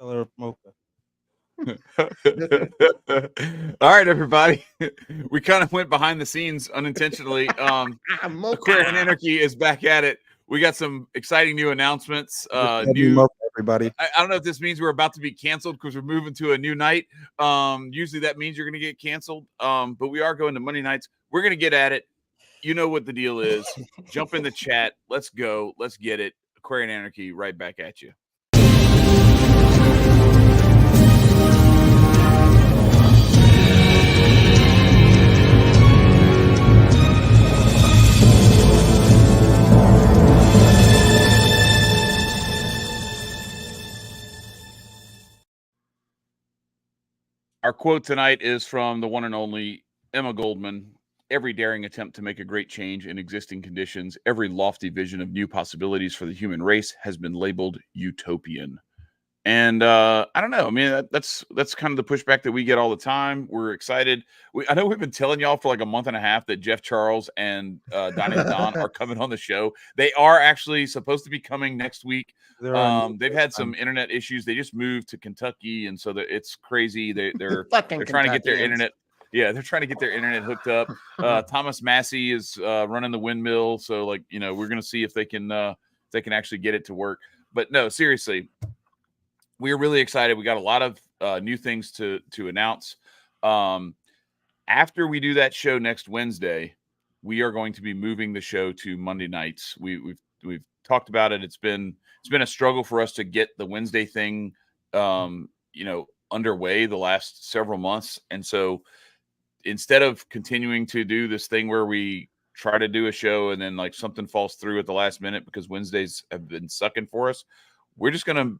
color of mocha. All right, everybody. We kind of went behind the scenes unintentionally. Aquarian Anarchy is back at it. We got some exciting new announcements. Everybody. I don't know if this means we're about to be canceled because we're moving to a new night. Usually that means you're going to get canceled. But we are going to Monday nights. We're going to get at it. You know what the deal is. Jump in the chat. Let's go. Let's get it. Aquarian Anarchy right back at you. Our quote tonight is from the one and only Emma Goldman. Every daring attempt to make a great change in existing conditions, every lofty vision of new possibilities for the human race has been labeled utopian. And I don't know. I mean, that's kind of the pushback that we get all the time. We're excited. I know we've been telling y'all for like a month and a half that Jeff Charles and Donnie the Don are coming on the show. They are actually supposed to be coming next week. They've had some internet issues. They just moved to Kentucky, and so it's crazy. They're trying to get their internet. Yeah, they're trying to get their internet hooked up. Thomas Massey is running the windmill, so like we're gonna see if they can actually get it to work. But no, seriously. We're really excited. We got a lot of new things to announce. After we do that show next Wednesday, we are going to be moving the show to Monday nights. We've talked about it. It's been a struggle for us to get the Wednesday thing, underway the last several months. And so instead of continuing to do this thing where we try to do a show and then like something falls through at the last minute because Wednesdays have been sucking for us, we're just going to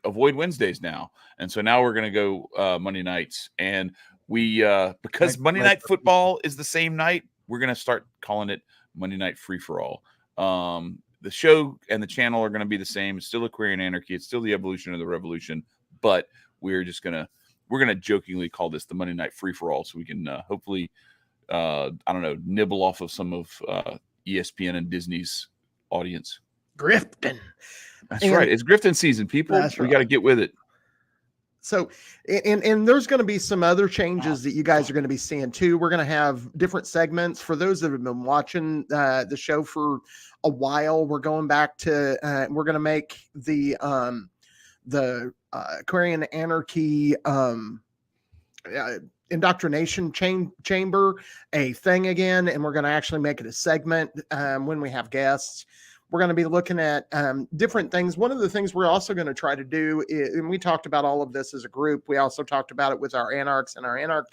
avoid Wednesdays now. And so now we're going to go Monday nights. And we because Monday Night Football is the same night, we're going to start calling it Monday Night Free for All. The show and the channel are going to be the same. It's still Aquarian Anarchy. It's still the evolution of the revolution. But we're going to jokingly call this the Monday Night Free for All, so we can hopefully nibble off of some of ESPN and Disney's audience. Grifting. That's right. It's grifting season, people. We got to get with it. So, and there's going to be some other changes that you guys are going to be seeing too. We're going to have different segments for those that have been watching the show for a while. We're going back to, we're going to make the Aquarian Anarchy indoctrination chamber a thing again, and we're going to actually make it a segment when we have guests. We're going to be looking at different things. One of the things we're also going to try to do is, and we talked about all of this as a group, we also talked about it with our Anarchs and our Anarch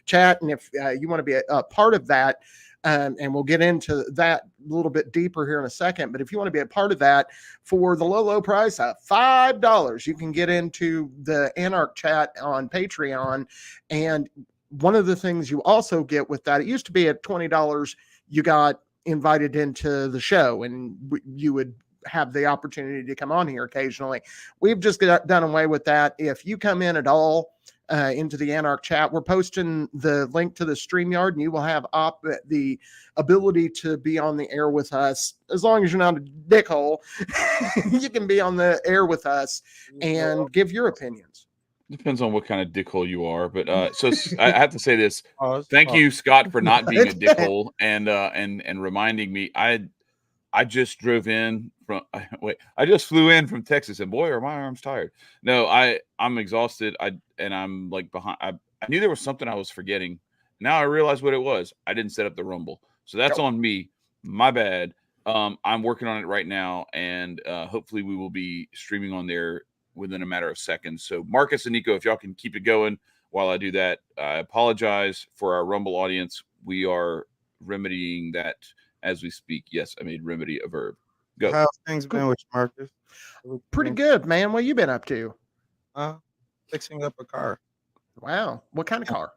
chat. And if you want to be a part of that, and we'll get into that a little bit deeper here in a second, but if you want to be a part of that for the low price of $5, you can get into the Anarch chat on Patreon. And one of the things you also get with that, it used to be at $20, you got invited into the show and you would have the opportunity to come on here occasionally. We've just done away with that. If you come in at all into the Anarch chat, we're posting the link to the StreamYard, and you will have the ability to be on the air with us. As long as you're not a dickhole, you can be on the air with us and give your opinions. Depends on what kind of dickhole you are, but so I have to say this. Thank you, Scott, for not being a dickhole and reminding me. I just drove in from I just flew in from Texas, and boy, are my arms tired. No, I'm exhausted. I'm like behind. I knew there was something I was forgetting. Now I realize what it was. I didn't set up the Rumble, so that's on me. My bad. I'm working on it right now, and hopefully we will be streaming on there within a matter of seconds. So Marcus and Nicco, if y'all can keep it going while I do that, I apologize for our Rumble audience. We are remedying that as we speak. Yes, I made remedy a verb. Go. How's things been with you, Marcus? Pretty good, man. What you been up to? Fixing up a car. Wow. What kind of car?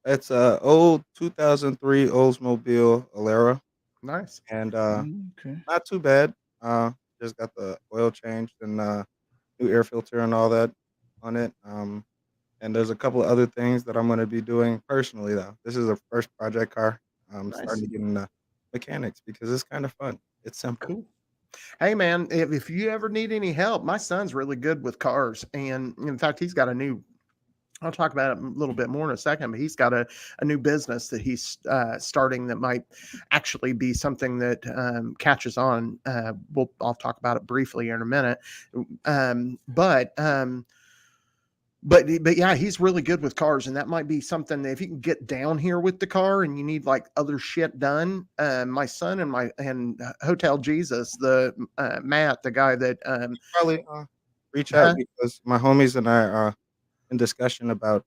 It's a old 2003 Oldsmobile Alera. Nice. And not too bad. Just got the oil changed and new air filter and all that on it. And there's a couple of other things that I'm going to be doing personally, though. This is a first project car. I'm starting to get into mechanics because it's kind of fun. It's simple. Cool. Hey man, if you ever need any help, my son's really good with cars, and in fact, he's got a new. I'll talk about it a little bit more in a second, but he's got a new business that he's starting that might actually be something that catches on. I'll talk about it briefly in a minute, but yeah, he's really good with cars, and that might be something that if you can get down here with the car and you need like other shit done. My son and Hotel Jesus, the Matt, the guy that Probably reach out because my homies and I are in discussion about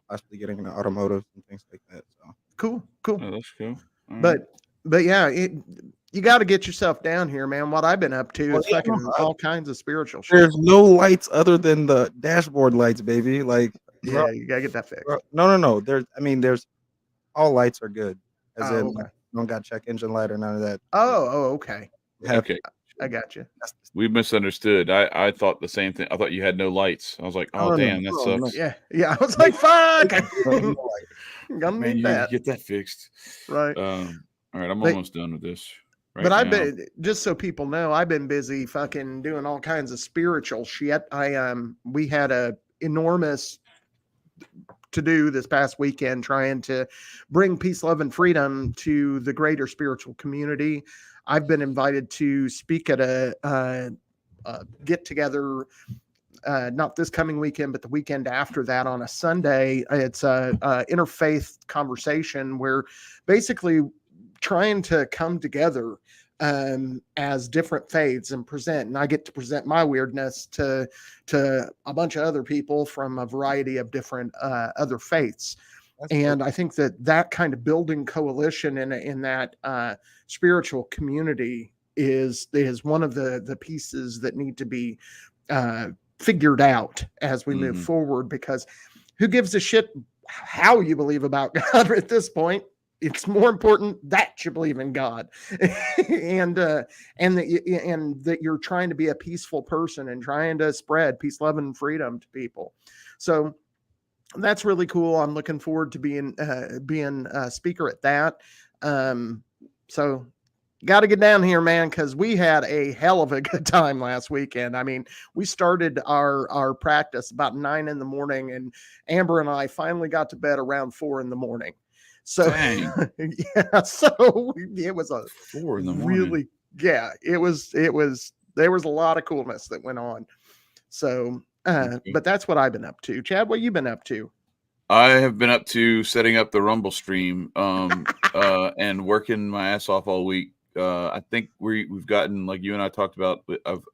possibly getting into automotive and things like that. So cool. Oh, that's cool. But yeah, you got to get yourself down here, man. What I've been up to is yeah, fucking all kinds of spiritual shit. there's no lights other than the dashboard lights, baby. Like, Yeah, you gotta get that fixed. no. There's all lights are good. As in, Okay. don't got check engine light or none of that. Okay. Okay. I got you. We misunderstood. I thought the same thing. I thought you had no lights. I was like, oh, damn, that sucks. Yeah. I was like, fuck. I'm gonna Man, need you that. get that fixed. Right. All right, I'm almost done with this. But I've been, just so people know, I've been busy fucking doing all kinds of spiritual shit. We had a enormous to do this past weekend trying to bring peace, love, and freedom to the greater spiritual community. I've been invited to speak at a get together, not this coming weekend, but the weekend after that on a Sunday. It's a interfaith conversation where basically trying to come together as different faiths and present, and I get to present my weirdness to a bunch of other people from a variety of different other faiths. And I think that kind of building coalition in that spiritual community is one of the pieces that need to be figured out as we move forward, because who gives a shit how you believe about God at this point? It's more important that you believe in God and that you're trying to be a peaceful person and trying to spread peace, love, and freedom to people. So that's really cool. I'm looking forward to being a speaker at that. So got to get down here, man, because we had a hell of a good time last weekend. I mean, we started our practice about 9 a.m, and Amber and I finally got to bed around 4 a.m. So yeah, so it was a 4 a.m. really, yeah, it was there was a lot of coolness that went on. So but that's what I've been up to. Chad, what you been up to? I have been up to setting up the Rumble stream and working my ass off all week. I think we've gotten, like you and I talked about,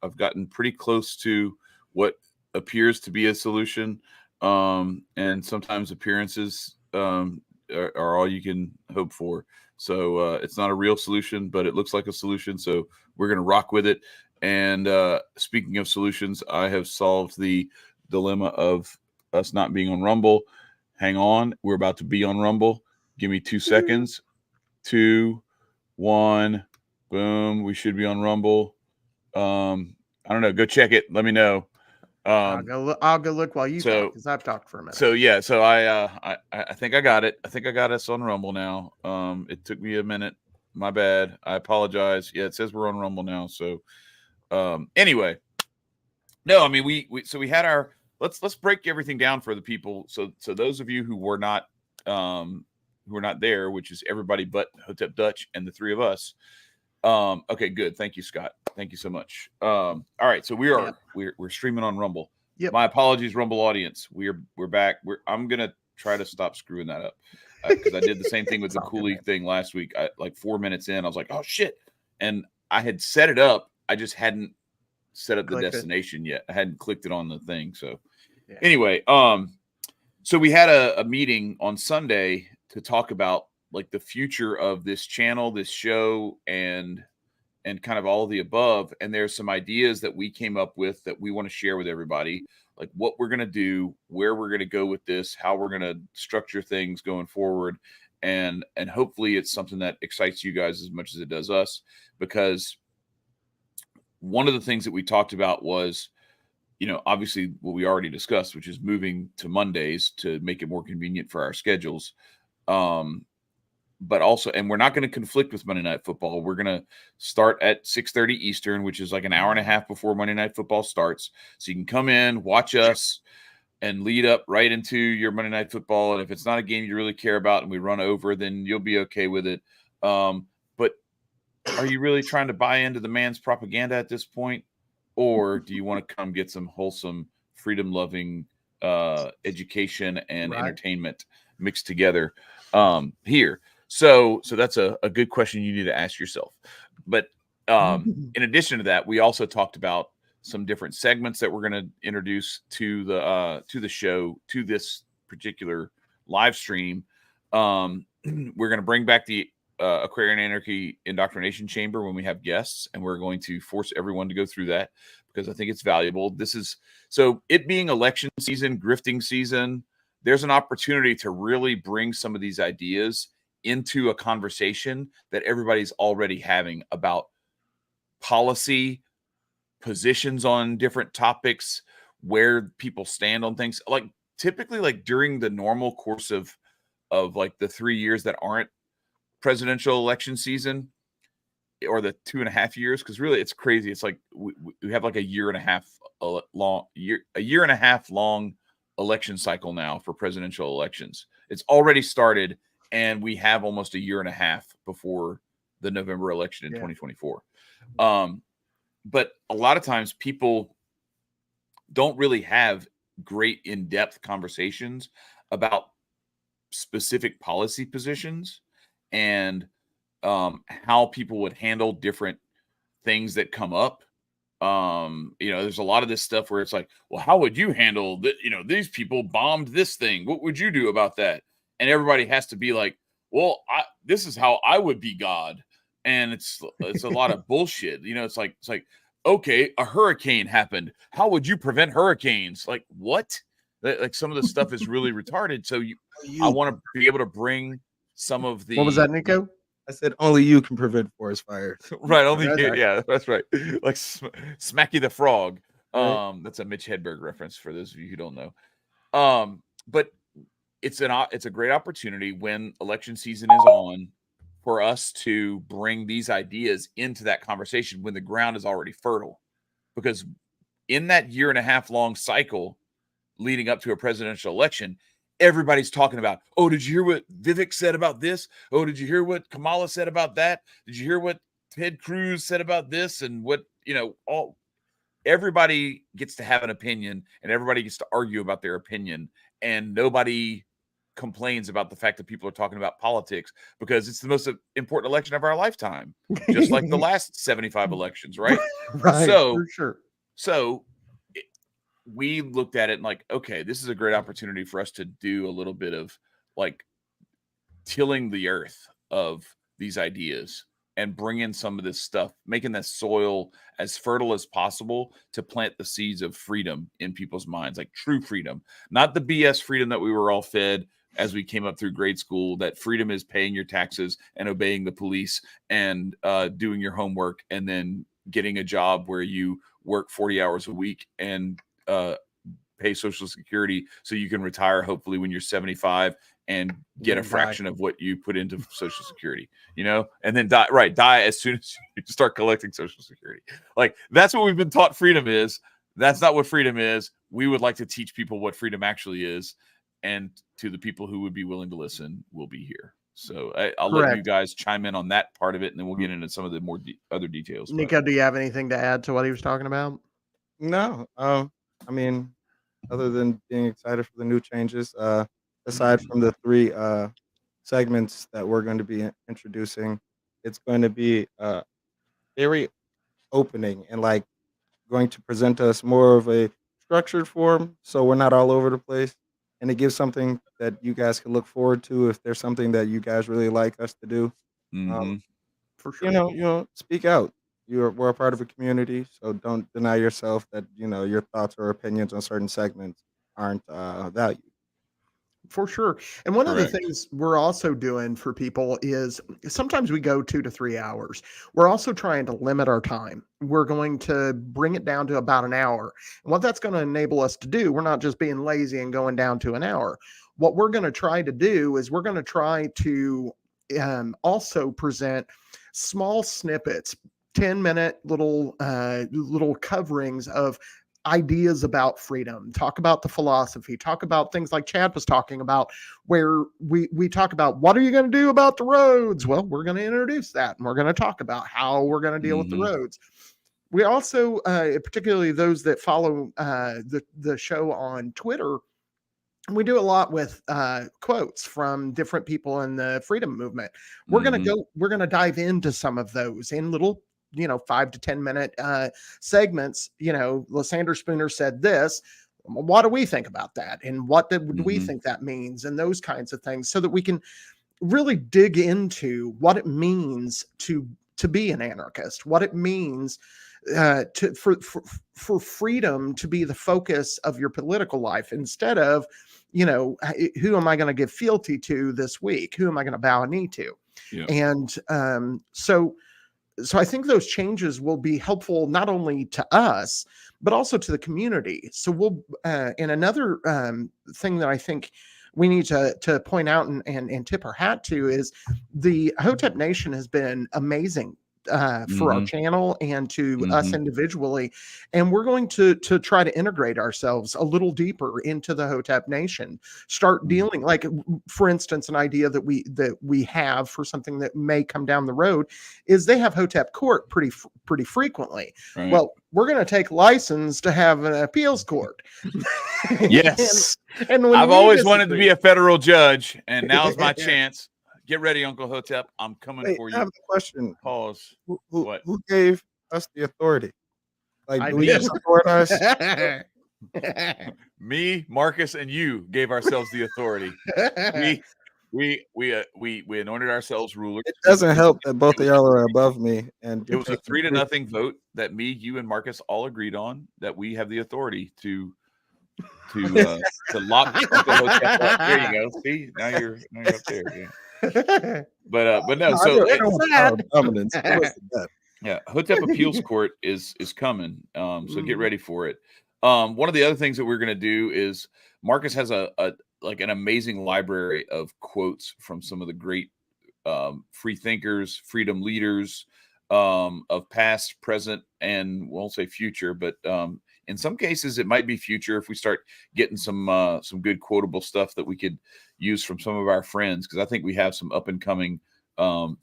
I've gotten pretty close to what appears to be a solution. And sometimes appearances are all you can hope for. So it's not a real solution, but it looks like a solution. So we're going to rock with it. And speaking of solutions, I have solved the dilemma of us not being on Rumble. Hang on. We're about to be on Rumble. Give me 2 seconds. 2, 1, boom. We should be on Rumble. I don't know. Go check it. Let me know. I'll go look while you talk, because I've talked for a minute. So yeah, so I think I got it. I think I got us on Rumble now. It took me a minute. My bad. I apologize. Yeah, it says we're on Rumble now. So anyway, no, I mean we had our let's break everything down for the people. So those of you who were not there, which is everybody but Hotep Dutch and the 3 of us. Okay, good. Thank you, Scott. Thank you so much. All right, so we're streaming on Rumble. Yep. My apologies, Rumble audience. We're back. I'm gonna try to stop screwing that up because I did the same thing with the Cooley thing last week. Like 4 minutes in, I was like, oh shit, and I had set it up. I just hadn't set up the destination yet. I hadn't clicked it on the thing. So anyway, so we had a meeting on Sunday to talk about like the future of this channel, this show, and kind of all of the above. And there's some ideas that we came up with that we want to share with everybody, like what we're going to do, where we're going to go with this, how we're going to structure things going forward. And hopefully it's something that excites you guys as much as it does us, because one of the things that we talked about was, obviously what we already discussed, which is moving to Mondays to make it more convenient for our schedules. but also, and we're not going to conflict with Monday Night Football. We're going to start at 6:30 Eastern, which is like an hour and a half before Monday Night Football starts. So you can come in, watch us, and lead up right into your Monday Night Football. And if it's not a game you really care about and we run over, then you'll be okay with it. But are you really trying to buy into the man's propaganda at this point? Or do you want to come get some wholesome, freedom-loving education and entertainment mixed together here? So that's a good question you need to ask yourself. But in addition to that, we also talked about some different segments that we're going to introduce to the show, to this particular live stream. We're going to bring back the Aquarian Anarchy Indoctrination Chamber when we have guests, and we're going to force everyone to go through that because I think it's valuable. This is, so it being election season, grifting season, there's an opportunity to really bring some of these ideas into a conversation that everybody's already having about policy, positions on different topics, where people stand on things. Like typically, like during the normal course of like the 3 years that aren't presidential election season, or the 2.5 years, because really it's crazy. It's like we have like a year and a half long election cycle now for presidential elections. It's already started, and we have almost a year and a half before the November election in 2024. But a lot of times people don't really have great in-depth conversations about specific policy positions and how people would handle different things that come up. There's a lot of this stuff where it's like, well, how would you handle that? These people bombed this thing. What would you do about that? And everybody has to be like, well, this is how I would be God. And it's a lot of bullshit. It's like, okay, a hurricane happened. How would you prevent hurricanes? Like what? Like some of the stuff is really retarded. So I want to be able to bring some of the. What was that, Nicco? I said only you can prevent forest fires. Right. Only you. Yeah, that's right. Like Smacky the Frog. Right. That's a Mitch Hedberg reference for those of you who don't know. But it's a great opportunity when election season is on for us to bring these ideas into that conversation when the ground is already fertile. Because in that year and a half long cycle leading up to a presidential election, everybody's talking about, oh, did you hear what Vivek said about this? Oh, did you hear what Kamala said about that? Did you hear what Ted Cruz said about this? And what, everybody gets to have an opinion and everybody gets to argue about their opinion, and nobody complains about the fact that people are talking about politics because it's the most important election of our lifetime, just like the last 75 elections, right? Right. So, for sure. So we looked at it and like, okay, this is a great opportunity for us to do a little bit of like tilling the earth of these ideas and bring in some of this stuff, making that soil as fertile as possible to plant the seeds of freedom in people's minds, like true freedom, not the BS freedom that we were all fed as we came up through grade school, that freedom is paying your taxes and obeying the police and doing your homework and then getting a job where you work 40 hours a week and pay Social Security so you can retire hopefully when you're 75 and get a fraction of what you put into Social Security, and then die as soon as you start collecting Social Security. Like that's what we've been taught freedom is. That's not what freedom is. We would like to teach people what freedom actually is. And to the people who would be willing to listen, we'll be here. So I'll let you guys chime in on that part of it, and then we'll get into some of the more other details. Nicco, do you have anything to add to what he was talking about? No. I mean, other than being excited for the new changes, aside from the 3 segments that we're going to be introducing, it's going to be very opening and like going to present us more of a structured form, so we're not all over the place. And it gives something that you guys can look forward to if there's something that you guys really like us to do. For sure. Speak out. We're a part of a community, so don't deny yourself that your thoughts or opinions on certain segments aren't valued. For sure. And one of the things we're also doing for people is sometimes we go 2 to 3 hours. We're also trying to limit our time. We're going to bring it down to about an hour. And what that's going to enable us to do, we're not just being lazy and going down to an hour. What we're going to try to do is we're going to try to also present small snippets, 10-minute little coverings of ideas about freedom, talk about the philosophy, talk about things like Chad was talking about, where we talk about what are you going to do about the roads? Well, we're going to introduce that, and we're going to talk about how we're going to deal with the roads. We also, particularly those that follow the show on Twitter, we do a lot with quotes from different people in the freedom movement. We're going to dive into some of those in little, 5 to 10 minute segments. Lysander Spooner said this. What do we think about that? And what do we think that means? And those kinds of things, so that we can really dig into what it means to be an anarchist, what it means for freedom to be the focus of your political life, instead of, who am I going to give fealty to this week? Who am I going to bow a knee to? Yeah. And so I think those changes will be helpful not only to us, but also to the community. So we'll, and another thing that I think we need to point out and tip our hat to is the Hotep Nation has been amazing for our channel and to us individually. And we're going to try to integrate ourselves a little deeper into the Hotep Nation, start dealing, like, for instance, an idea that we have for something that may come down the road is they have Hotep court pretty frequently. Right. Well, we're going to take license to have an appeals court. Yes. and I've always wanted to be a federal judge, and now's my chance. Get ready, Uncle Hotep. I'm coming for you. I have a question. Pause. Who gave us the authority? Like, do we support us? Me, Marcus, and you gave ourselves the authority. We anointed ourselves rulers. It doesn't help that both of y'all are above me, and it was a 3-0 vote that me, you, and Marcus all agreed on, that we have the authority to lock Uncle Hotep up. There you go. See, now you're up there. Yeah. But no, so yeah, Hotep Appeals Court is coming. So get ready for it. One of the other things that we're going to do is Marcus has an amazing library of quotes from some of the great free thinkers, freedom leaders of past, present, and won't say future, but in some cases it might be future if we start getting some good quotable stuff that we could use from some of our friends, because I think we have some up and coming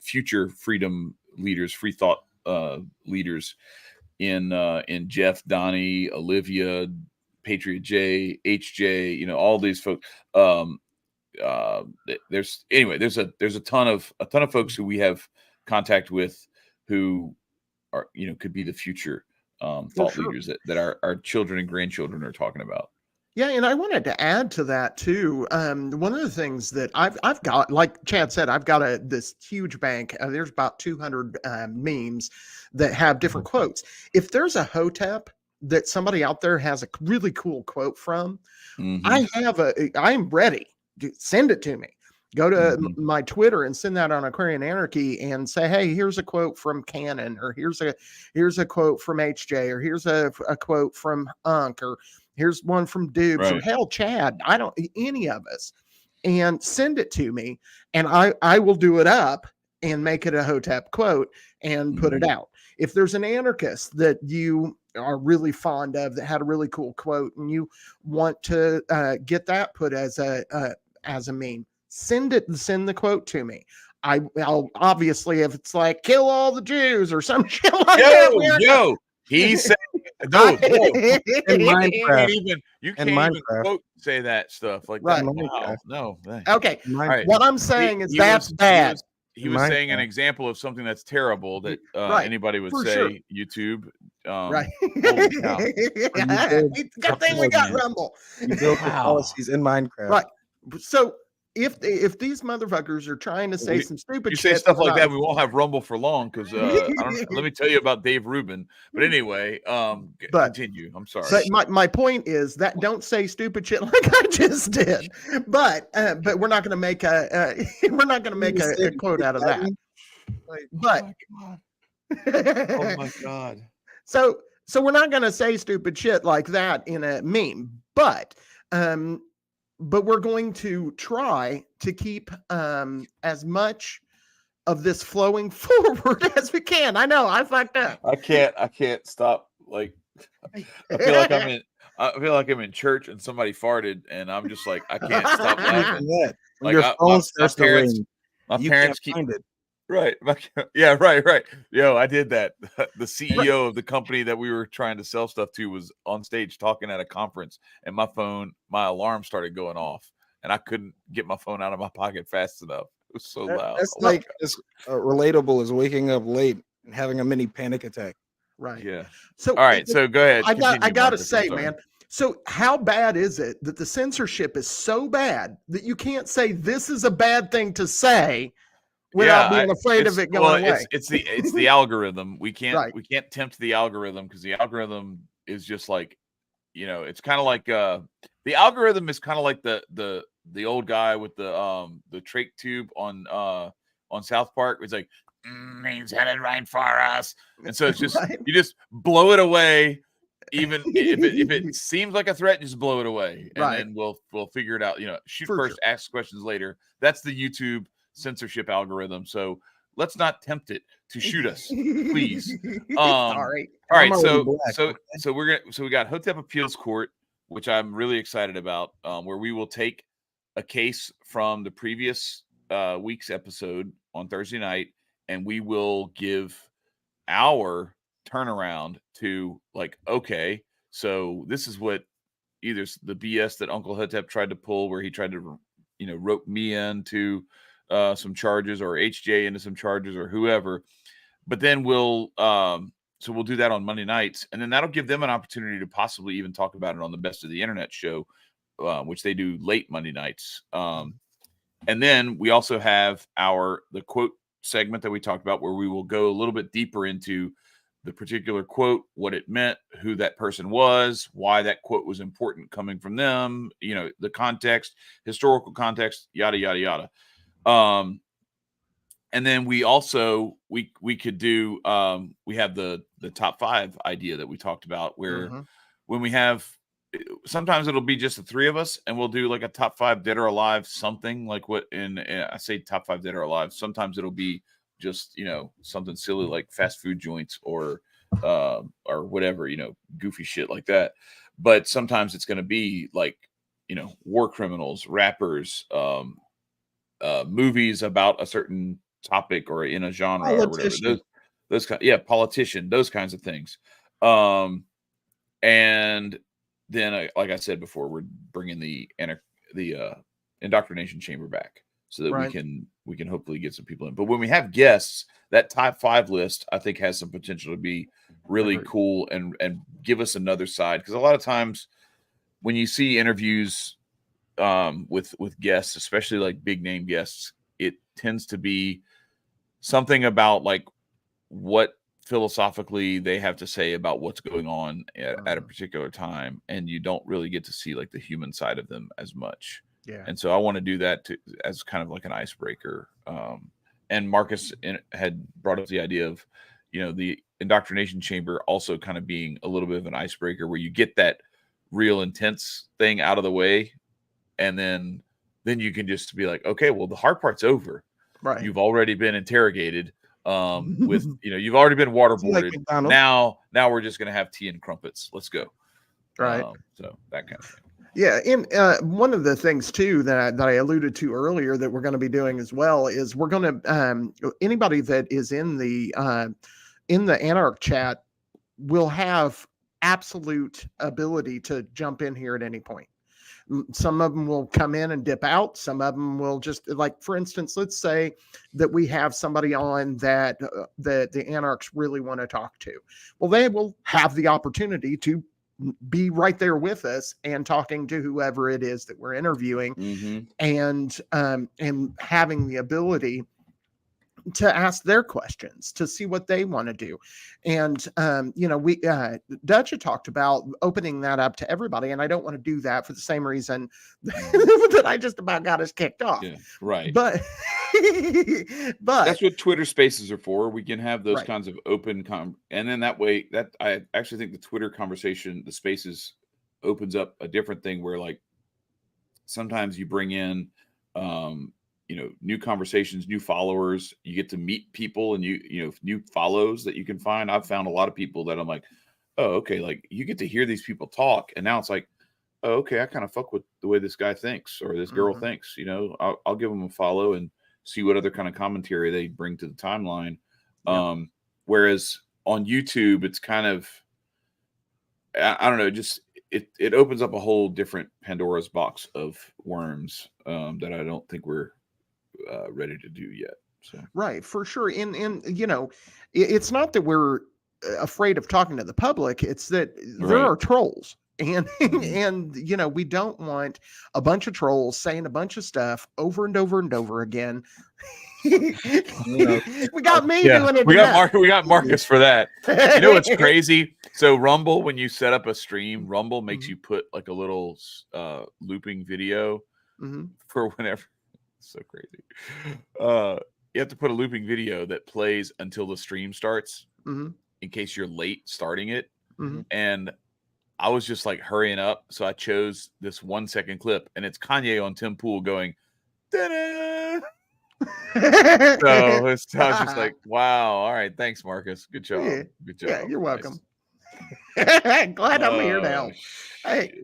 future freedom leaders, free thought leaders in Jeff, Donnie, Olivia, Patriot J, HJ, all these folks. There's a ton of folks who we have contact with who are, could be the future thought leaders that our children and grandchildren are talking about. Yeah, and I wanted to add to that too. One of the things that I've got, like Chad said, I've got this huge bank. There's about 200 memes that have different quotes. If there's a Hotep that somebody out there has a really cool quote from, I am ready. Send it to me. Go to my Twitter and send that on Aquarian Anarchy and say, hey, here's a quote from Cannon, or here's a quote from HJ, or here's a quote from Unk, or here's one from Dubes, or hell, Chad. Any of us, and send it to me, and I will do it up and make it a Hotep quote and put it out. If there's an anarchist that you are really fond of that had a really cool quote and you want to get that put as a meme, send the quote to me. I'll obviously, if it's like kill all the Jews or some shit like that. He said no. In Minecraft. You can't even quote say that stuff like that. Wow. No. Okay. Right. What I'm saying is that's bad. He was saying an example of something that's terrible that anybody would say. Sure. YouTube. Right. Good thing we got Rumble. You built the policies in Minecraft. Right. So if these motherfuckers are trying to say some stupid shit, you say stuff like that, we won't have Rumble for long, because let me tell you about Dave Rubin. But anyway, continue. I'm sorry. But my point is that don't say stupid shit like I just did. But we're not going to make a quote out of that. Oh my god. So we're not going to say stupid shit like that in a meme, but we're going to try to keep as much of this flowing forward as we can. I know I fucked up. I can't stop. Like, I feel like I'm in church and somebody farted, and I'm just like, I can't stop laughing. When Like, your phone starts to ring, my you parents can't keep find it. right. Yeah, right. Yo, I did that. The CEO of the company that we were trying to sell stuff to was on stage talking at a conference, and my alarm started going off, and I couldn't get my phone out of my pocket fast enough. It was so loud. That's Oh my like as relatable as waking up late and having a mini panic attack. Right. Yeah. So All right. So go ahead. I Continue, gotta Marcus. I'm say, sorry. man. So how bad is it that the censorship is so bad that you can't say this is a bad thing to say without being afraid of it going away? It's the algorithm. We can't tempt the algorithm, because the algorithm is just like, it's kind of like the algorithm is kind of like the old guy with the trach tube on South Park. It's like, he's headed right for us, and so it's just you just blow it away. Even if it seems like a threat, just blow it away, and then we'll figure it out. Shoot first, ask questions later. That's the YouTube censorship algorithm. So let's not tempt it to shoot us, please. Sorry. All right, so we got Hotep Appeals Court, which I'm really excited about, where we will take a case from the previous week's episode on Thursday night, and we will give our turnaround to, like, okay, so this is what either the BS that Uncle Hotep tried to pull, where he tried to rope me into some charges, or HJ into some charges, or whoever. But then we'll do that on Monday nights, and then that'll give them an opportunity to possibly even talk about it on the Best of the Internet show, which they do late Monday nights. And then we also have the quote segment that we talked about, where we will go a little bit deeper into the particular quote, what it meant, who that person was, why that quote was important coming from them, the context, historical context, yada, yada, yada. And then we also, we could do, we have the top 5 idea that we talked about, where when we have, sometimes it'll be just the 3 of us, and we'll do like a top 5 dead or alive, something like what I say top 5 dead or alive. Sometimes it'll be just, something silly like fast food joints or whatever, goofy shit like that. But sometimes it's going to be like, war criminals, rappers, movies about a certain topic or in a genre or whatever. Those politician, those kinds of things. And then, like I said before, we're bringing the indoctrination chamber back, so that we can hopefully get some people in. But when we have guests, that top 5 list, I think, has some potential to be really cool and give us another side. Because a lot of times when you see interviews with guests, especially like big name guests, it tends to be something about like what philosophically they have to say about what's going on at a particular time, and you don't really get to see like the human side of them as much. And so I want to do that as kind of like an icebreaker. And Marcus had brought up the idea of, the indoctrination chamber also kind of being a little bit of an icebreaker, where you get that real intense thing out of the way, and then you can just be like, okay, well, the hard part's over. Right. You've already been interrogated. With you've already been waterboarded. Like now we're just gonna have tea and crumpets. Let's go. Right. So that kind of thing. Yeah, and one of the things too that I alluded to earlier that we're going to be doing as well is we're going to anybody that is in the Anarch chat will have absolute ability to jump in here at any point. Some of them will come in and dip out. Some of them will just, like, for instance, let's say that we have somebody on that the Anarchs really want to talk to. Well, they will have the opportunity to be right there with us and talking to whoever it is that we're interviewing, and having the ability to ask their questions, to see what they want to do. And, we, Dutch had talked about opening that up to everybody. And I don't want to do that for the same reason that I just about got us kicked off. Yeah, right. But that's what Twitter Spaces are for. We can have those kinds of open, and then that way, that I actually think the Twitter conversation, the Spaces, opens up a different thing where, like, sometimes you bring in, new conversations, new followers. You get to meet people and new follows that you can find. I've found a lot of people that I'm like, oh, okay. Like you get to hear these people talk. And now it's like, oh, okay, I kind of fuck with the way this guy thinks or this girl thinks, I'll give them a follow and see what other kind of commentary they bring to the timeline. Yep. Whereas on YouTube, it's kind of, I don't know, just it opens up a whole different Pandora's box of worms that I don't think we're ready to do yet. So. Right, for sure. And it's not that we're afraid of talking to the public. It's that there are trolls. And we don't want a bunch of trolls saying a bunch of stuff over and over and over again. We got me doing it. We got Marcus for that. You know what's crazy? So Rumble, when you set up a stream, Rumble makes you put like a little looping video for whenever. It's so crazy. You have to put a looping video that plays until the stream starts in case you're late starting it. And I was just like hurrying up. So I chose this 1 second clip and it's Kanye on Tim Pool going, da-da! So I was just like, wow. All right. Thanks, Marcus. Good job. Yeah. Good job. Yeah, you're welcome. Glad I'm here now. Hey.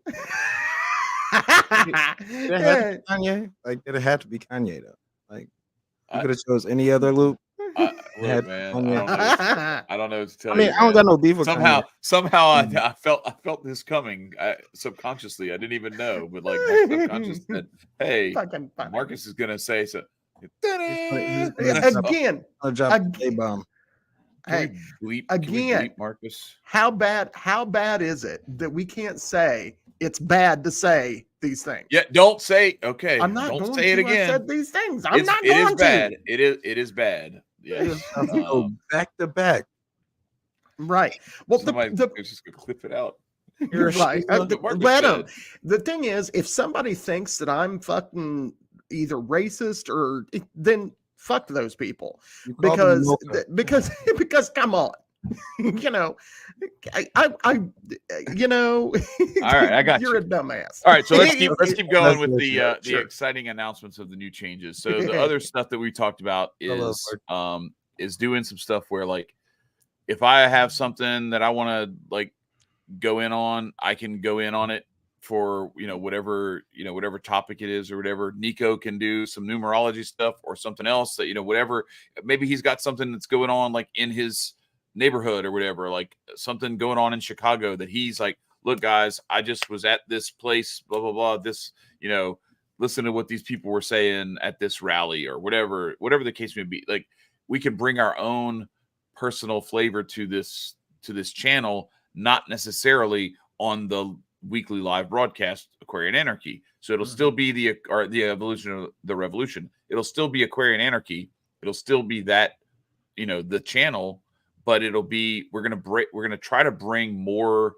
Kanye? Like, did it have to be Kanye though? Like, you could have chose any other loop. Look, man, I don't know what to tell you. I don't got no beef with somehow I felt this coming subconsciously. I didn't even know, but like my subconscious said, "Hey, Marcus is gonna say so." Again, A-bomb. Hey, bleep, Marcus. How bad is it that we can't say it's bad to say these things? Yeah, don't say. Okay, I'm not. Don't say it again. I said these things. I'm not going to. It is bad. It is bad. Yeah. Back to back. Right. Well, somebody's just gonna clip it out. You're right. Let them. The thing is, if somebody thinks that I'm fucking either racist or then fuck those people because come on. I all right, I got you're you. a dumbass. All right, so let's keep going with the exciting announcements of the new changes. So the other stuff that we talked about is doing some stuff where, like, if I have something that I want to like go in on, I can go in on it for whatever topic it is or whatever. Nicco can do some numerology stuff or something else that whatever. Maybe he's got something that's going on like in his neighborhood or whatever, like something going on in Chicago that he's like, look guys, I just was at this place, blah blah blah, this listen to what these people were saying at this rally or whatever the case may be. Like, we can bring our own personal flavor to this channel, not necessarily on the weekly live broadcast Aquarian Anarchy. So it'll still be the evolution of the revolution. It'll still be Aquarian Anarchy. It'll still be that the channel, but it'll be we're gonna try to bring more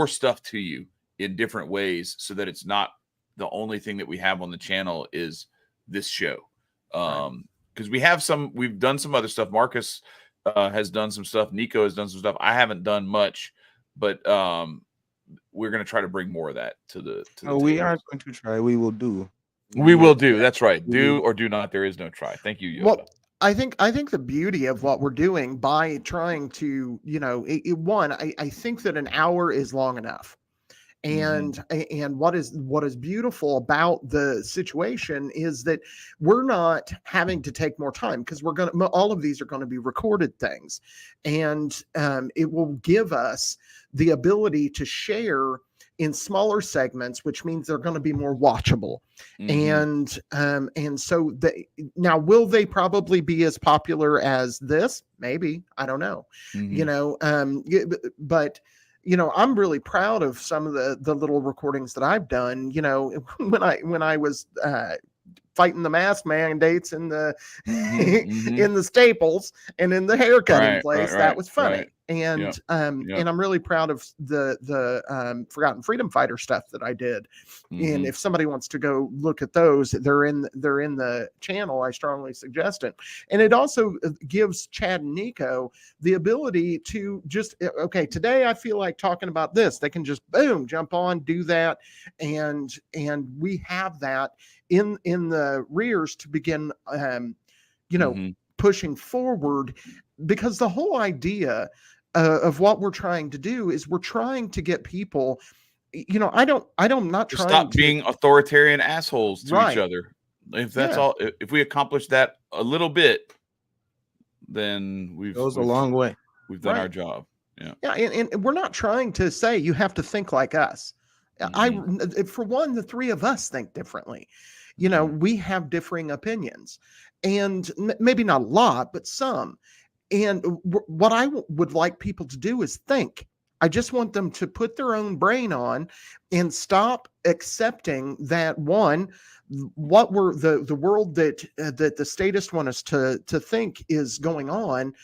stuff to you in different ways so that it's not the only thing that we have on the channel is this show. Because we've done some other stuff. Marcus has done some stuff. Nicco has done some stuff. I haven't done much, but we're going to try to bring more of that to the we aren't going to try. We will do. We will do. That's right. Do or do not. There is no try. Thank you, Yoda. Well, I think the beauty of what we're doing by trying to, I think that an hour is long enough. And what is beautiful about the situation is that we're not having to take more time because all of these are going to be recorded things, and it will give us the ability to share in smaller segments, which means they're going to be more watchable. And so now, will they probably be as popular as this? Maybe, I don't know. But I'm really proud of some of the little recordings that I've done. When I was fighting the mask mandates in the in the Staples and in the haircutting place, that was funny. And Yeah. and I'm really proud of the Forgotten Freedom Fighter stuff that I did. And if somebody wants to go look at those, they're in the channel. I strongly suggest it. And it also gives Chad and Nicco the ability to just, okay, today I feel like talking about this. They can just boom, jump on, do that, and we have that in the rears to begin pushing forward, because the whole idea of what we're trying to do is we're trying to get people, I'm not trying stop to being authoritarian assholes to Right. each other. If that's all, if we accomplish that a little bit, then we've Goes a long way. We've done Right. our job. Yeah, and we're not trying to say you have to think like us. For one, the three of us think differently. We have differing opinions, and maybe not a lot, but some. And what I would like people to do is think. I just want them to put their own brain on and stop accepting that what we're the world that the statists want us to think is going on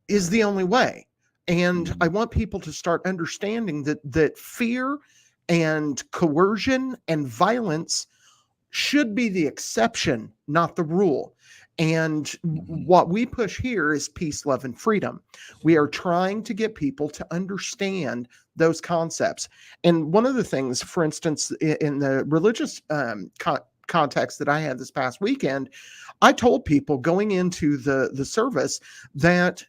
is the only way. And I want people to start understanding that fear and coercion and violence should be the exception, not the rule. And what we push here is peace, love, and freedom. We are trying to get people to understand those concepts. And one of the things, for instance, in the religious context that I had this past weekend, I told people going into the service that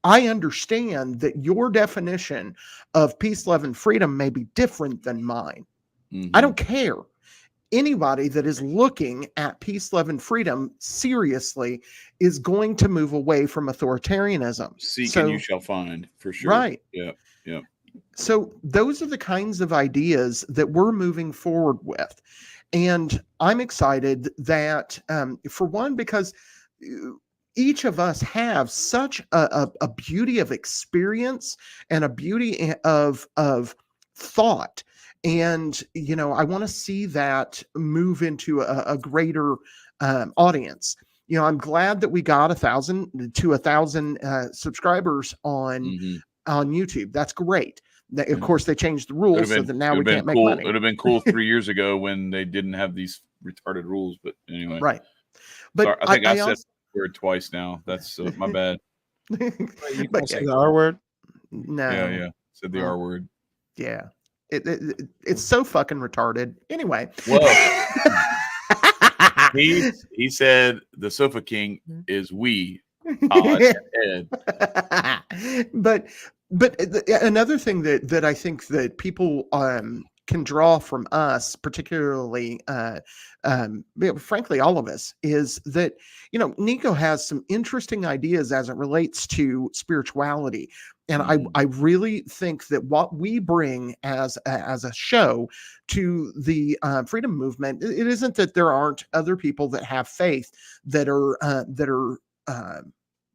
I understand that your definition of peace, love, and freedom may be different than mine. I don't care. Anybody that is looking at peace, love, and freedom seriously is going to move away from authoritarianism. Seek and you shall find, for sure. Right. Yeah. So those are the kinds of ideas that we're moving forward with. And I'm excited that, for one, because each of us have such a beauty of experience and a beauty of thought. And, I want to see that move into a greater audience. I'm glad that we got 1,000 subscribers on YouTube. That's great. Of course, they changed the rules so that now we can't make money. It would have been cool 3 years ago when they didn't have these retarded rules. But anyway. Right. But sorry, I think I said the word twice now. That's my bad. You can say the R word? No. Yeah. Said the R word. Yeah. It's so fucking retarded. Anyway. Well, he said the Sofa King is we. But another thing that I think that people can draw from us, particularly, frankly, all of us, is that, Nicco has some interesting ideas as it relates to spirituality. And I really think that what we bring as a show to the freedom movement, it isn't that there aren't other people that have faith that are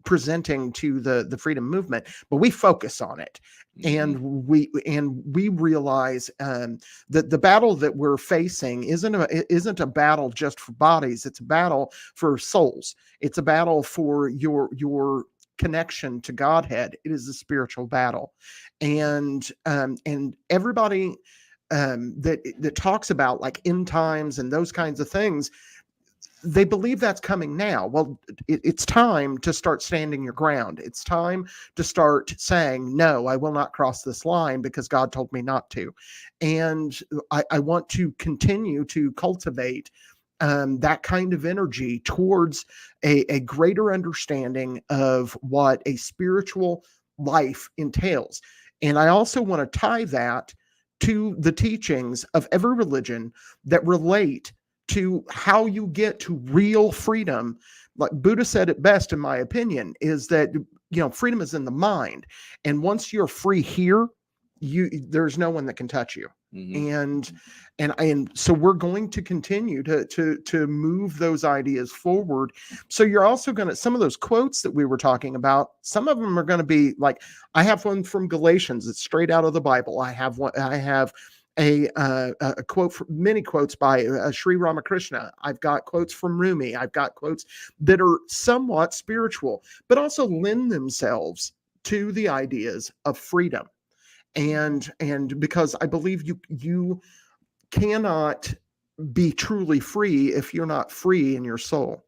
presenting to the freedom movement, but we focus on it. And we realize that the battle that we're facing isn't a battle just for bodies. It's a battle for souls. It's a battle for your connection to Godhead. It is a spiritual battle. And everybody that talks about like end times and those kinds of things, they believe that's coming now. Well, it's time to start standing your ground. It's time to start saying, no, I will not cross this line because God told me not to. And I want to continue to cultivate that kind of energy towards a greater understanding of what a spiritual life entails. And I also want to tie that to the teachings of every religion that relate to how you get to real freedom. Like Buddha said it best, in my opinion, is that, freedom is in the mind. And once you're free here, there's no one that can touch you. And so we're going to continue to move those ideas forward. So you're also going to, some of those quotes that we were talking about, some of them are going to be like, I have one from Galatians. It's straight out of the Bible. I have a quote, many quotes by Sri Ramakrishna. I've got quotes from Rumi. I've got quotes that are somewhat spiritual, but also lend themselves to the ideas of freedom. And because I believe you cannot be truly free if you're not free in your soul.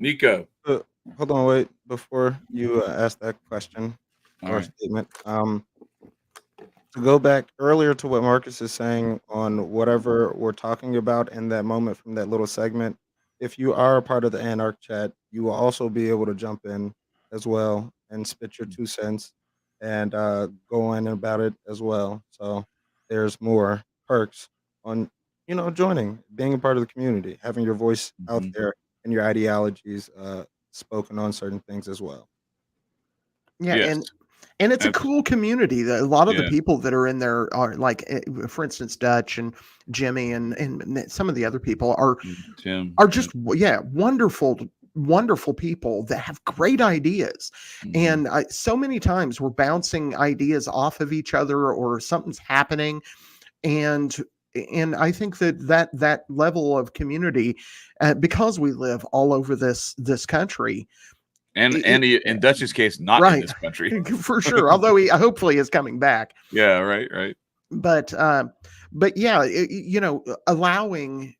Nicco. Hold on, wait. Before you ask that question or statement, to go back earlier to what Marcus is saying on whatever we're talking about in that moment from that little segment, if you are a part of the Anarch chat, you will also be able to jump in as well and spit your 2 cents and go in about it as well. So there's more perks on, joining, being a part of the community, having your voice out there and your ideologies spoken on certain things as well. Yeah, Yes. and it's a cool community. A lot of the people that are in there are like, for instance, Dutch and Jimmy and some of the other people are just wonderful people that have great ideas. And so many times we're bouncing ideas off of each other or something's happening, and I think that level of community, because we live all over this country. And in Dutch's case, not in this country. For sure. Although he hopefully is coming back. Yeah, right. But yeah, allowing,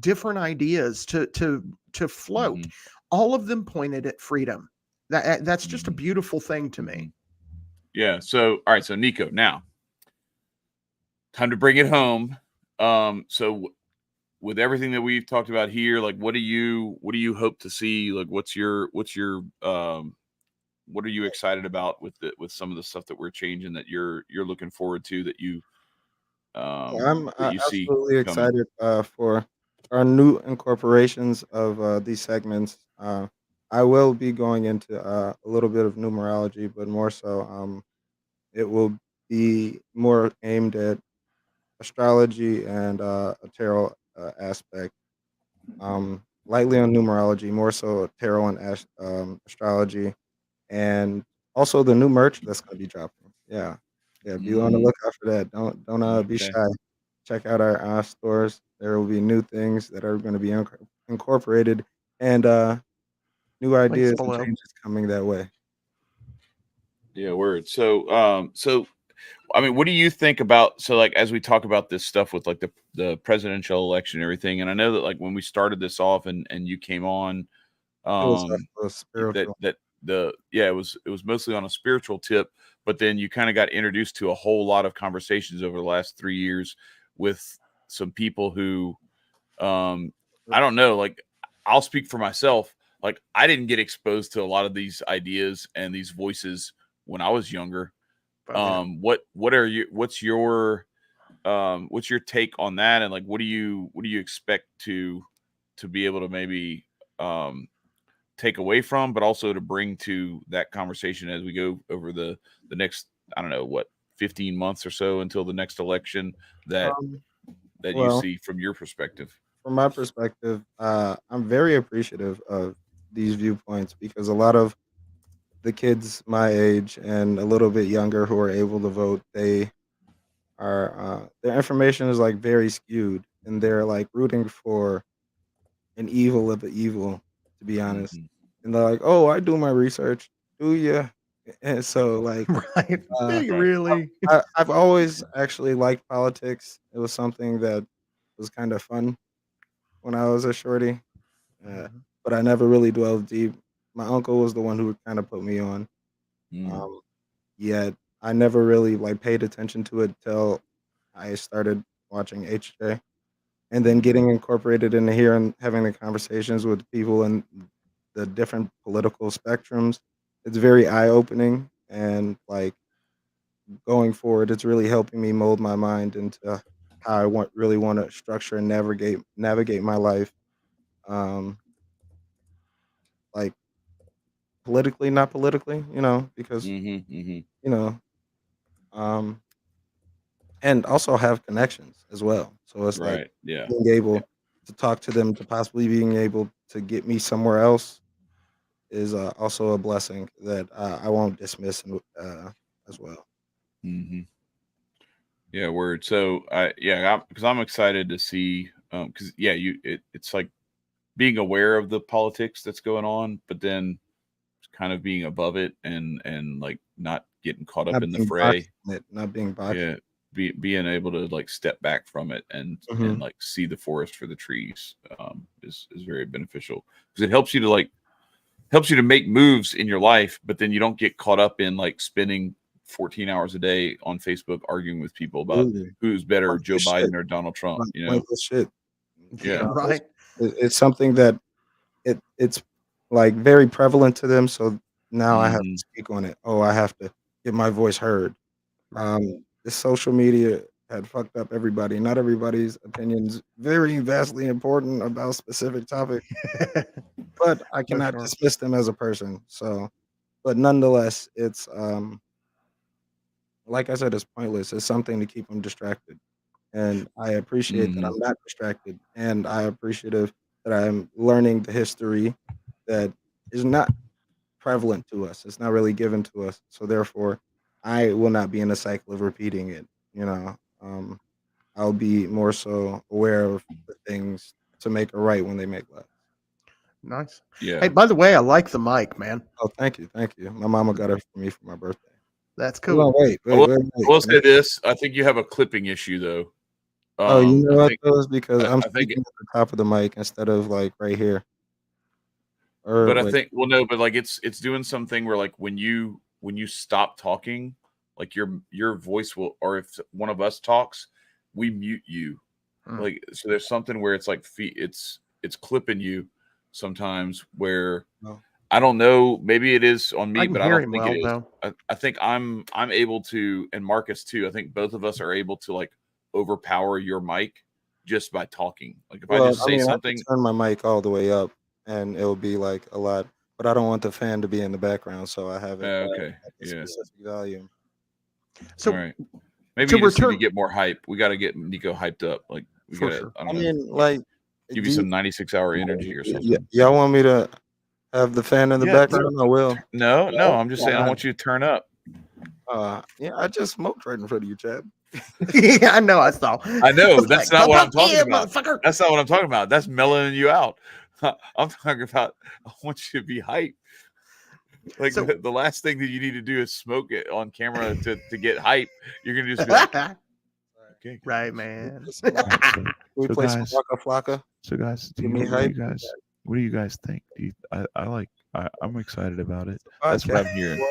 different ideas to float, all of them pointed at freedom. That's just a beautiful thing to me. Yeah. So, all right. So Nicco, now time to bring it home. So with everything that we've talked about here, like, what do you hope to see? Like, what are you excited about with some of the stuff that we're changing that you're looking forward to, that you I'm that you see absolutely excited for our new incorporations of these segments. I will be going into a little bit of numerology, but more so, it will be more aimed at astrology and a tarot aspect. Lightly on numerology, more so tarot and astrology, and also the new merch that's going to be dropping. Yeah, be on the lookout for that. Don't be shy. Check out our stores. There will be new things that are going to be incorporated, and new ideas and changes coming that way. Yeah, word. So, I mean, what do you think about, so like, as we talk about this stuff with like the presidential election and everything, and I know that like when we started this off and you came on, it was spiritual. it was mostly on a spiritual tip, but then you kind of got introduced to a whole lot of conversations over the last 3 years with some people who, I don't know, like, I'll speak for myself. Like, I didn't get exposed to a lot of these ideas and these voices when I was younger. What's your take on that, and like what do you expect to be able to maybe take away from, but also to bring to that conversation as we go over the next, I don't know, 15 months or so until the next election, that you see from your perspective? From my perspective, I'm very appreciative of these viewpoints, because a lot of the kids my age and a little bit younger who are able to vote, they are their information is like very skewed, and they're like rooting for an evil of the evil, to be honest. And they're like, "Oh, I do my research." Do you? And so like, right? Really? I've always actually liked politics. It was something that was kind of fun when I was a shorty, but I never really dwelled deep. My uncle was the one who kind of put me on. Yet I never really like paid attention to it till I started watching HJ, and then getting incorporated into here and having the conversations with people in the different political spectrums. It's very eye opening, and like going forward, it's really helping me mold my mind into how I really want to structure and navigate my life. Like politically, not politically, because um, and also have connections as well. So it's like being able to talk to them, to possibly being able to get me somewhere else is also a blessing that I won't dismiss as well. Yeah, word. So because I'm excited to see, because it's like being aware of the politics that's going on, but then kind of being above it and like not getting caught up Not in the being fray. boxed in it, not being boxed. Yeah, being able to like step back from it and like see the forest for the trees is very beneficial, because it helps you to make moves in your life, but then you don't get caught up in like spending 14 hours a day on Facebook arguing with people about who's better, Joe Biden or Donald Trump. You know, shit. Yeah, right. It's something that it's like very prevalent to them. So now I have to speak on it. Oh, I have to get my voice heard. This social media had fucked up everybody. Not everybody's opinions very vastly important about specific topics, but I cannot dismiss them as a person. So, but nonetheless, it's like I said, it's pointless. It's something to keep them distracted. And I appreciate that I'm not distracted, and I appreciative that I'm learning the history that is not prevalent to us. It's not really given to us. So therefore, I will not be in a cycle of repeating it. You know, I'll be more so aware of the things to make it right when they make left. Nice. Yeah. Hey, by the way, I like the mic, man. Oh, thank you, thank you. My mama got it for me for my birthday. That's Hold on, cool. wait. I will say this. I think you have a clipping issue, though. Oh, you know I what? think- Though, is because I'm I think speaking at the top of the mic instead of like right here. Or But I wait. think, well, no, but like it's doing something where like when you stop talking, like your voice will, or if one of us talks, we mute you. Like, so there's something where it's like it's clipping you sometimes where I don't know, maybe it is on me, but I don't think it is. Though. I think I'm able to, and Marcus too. I think both of us are able to like overpower your mic just by talking. Like if I just say something, I can turn my mic all the way up, and it'll be like a lot. But I don't want the fan to be in the background, so I have it okay, at a specific volume. So all right. Maybe you just need to get more hype. We got to get Nicco hyped up. Like we got to. I mean, like give you some 96-hour energy or something. Yeah, y'all want me to have the fan in the background? I will. No. I'm just saying I want you to turn up. Yeah, I just smoked right in front of you, Chad. Yeah, I know. I saw. I know. That's not what I'm talking about. Motherfucker. That's not what I'm talking about. That's mellowing you out. I'm talking about. I want you to be hyped. Like so, the last thing that you need to do is smoke it on camera to get hype. You're gonna just be like, okay, right, man. We play some Waka Flocka. So guys, what do you guys think? I'm excited about it. That's what I'm hearing.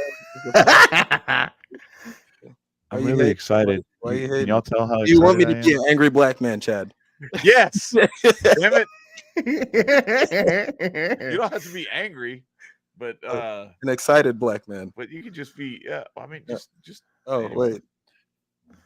I'm really excited. Can y'all tell how you want me to be an angry black man, Chad? Yes. Damn it. You don't have to be angry, but an excited black man. But you can just be just anyway. Wait.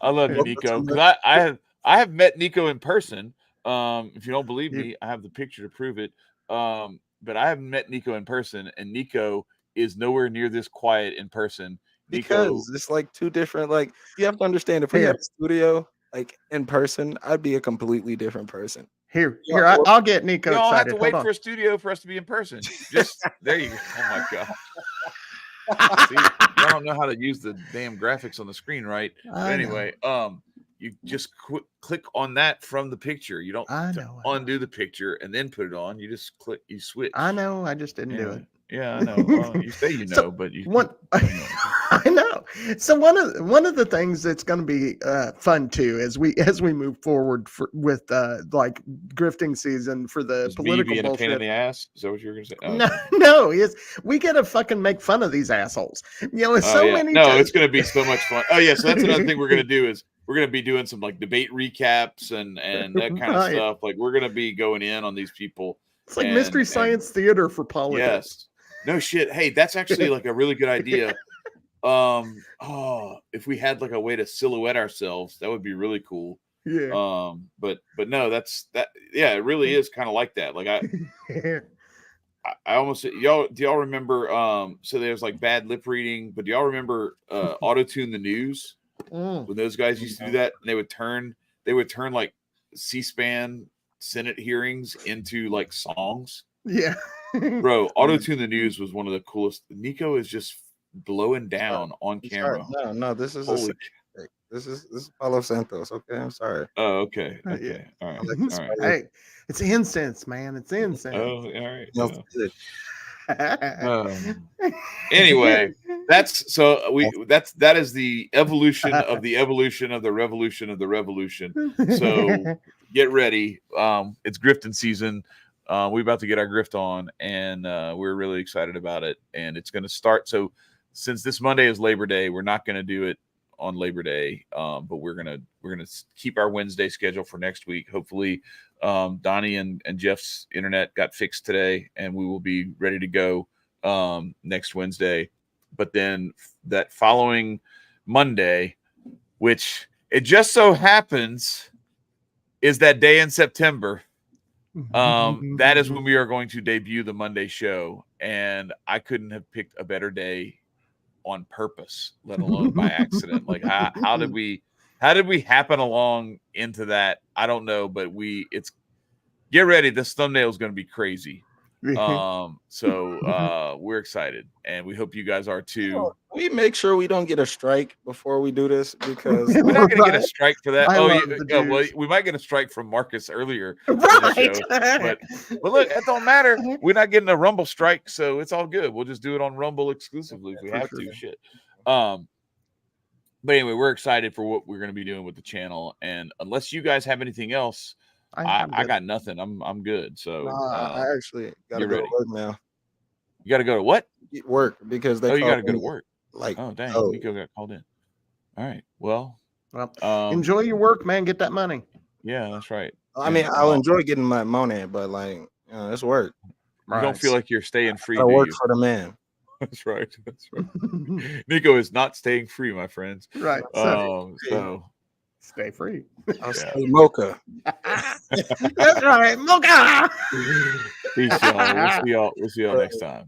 I love you, Nicco, because I have met Nicco in person. If you don't believe me, I have the picture to prove it. But I haven't met Nicco in person, and Nicco is nowhere near this quiet in person. Because it's like two different. Like you have to understand, if we had a studio like in person, I'd be a completely different person. Here, I'll get Nicco excited. You don't have to wait for a studio for us to be in person. Just there you go. Oh my god. See, I don't know how to use the damn graphics on the screen right. But anyway, you just click on that from the picture. You don't undo the picture and then put it on. You just click. You switch. I know. I just didn't do it. Yeah, I know. Well, you say you know, but you I know. So one of the things that's going to be fun too as we move forward with like grifting season for the political bullshit. A pain in the ass? Is that what you were going to say? Oh, no, is we get to fucking make fun of these assholes. You know, many. No, it's going to be so much fun. Oh yeah, so that's another thing we're going to do is we're going to be doing some like debate recaps and that kind of stuff. Like we're going to be going in on these people. It's like Mystery Science Theater for politics. Yes. No shit. Hey, that's actually like a really good idea. If we had like a way to silhouette ourselves, that would be really cool. Yeah. But no, that's that. Yeah, it really is kind of like that. Like I almost do y'all remember? So there's like bad lip reading, but do y'all remember auto-tune the news when those guys used to do that? And they would turn like C-SPAN Senate hearings into like songs. Yeah. Bro, auto-tune the news was one of the coolest. Nicco is just blowing down on camera. No, this is this is Palo Santos. Okay, I'm sorry. Oh, okay. All right. Hey, it's incense, man. It's incense. Oh, all right. Anyway, that is the evolution of the evolution of the revolution of the revolution. So get ready. It's grifting season. We're about to get our grift on, and we're really excited about it. And it's going to start. So since this Monday is Labor Day, we're not going to do it on Labor Day, but we're gonna keep our Wednesday schedule for next week. Hopefully, Donnie and Jeff's internet got fixed today, and we will be ready to go next Wednesday. But then that following Monday, which it just so happens is that day in September, that is when we are going to debut the Monday show, and I couldn't have picked a better day on purpose, let alone by accident. Like how did we happen along into that? I don't know, but get ready. This thumbnail is going to be crazy. So we're excited, and we hope you guys are too. We make sure we don't get a strike before we do this, because we're not going to get a strike for that. Well, we might get a strike from Marcus earlier, right? But look, it don't matter. We're not getting a Rumble strike, so it's all good. We'll just do it on Rumble exclusively if we have to. Shit. But anyway, we're excited for what we're going to be doing with the channel, and unless you guys have anything else, I got nothing. I'm good. So I actually got to go to work now. You got to go to what? Work, because they. You got to go to work. Like, oh dang, Nicco got called in. All right. Well, enjoy your work, man. Get that money. Yeah, that's right. I mean, I'll enjoy getting my money, but like, it's work. You don't feel like you're staying free. I work for the man. That's right. That's right. Nicco is not staying free, my friends. Right. So stay free. I'll stay mocha. That's right, mocha. Peace, y'all. We'll see y'all next time.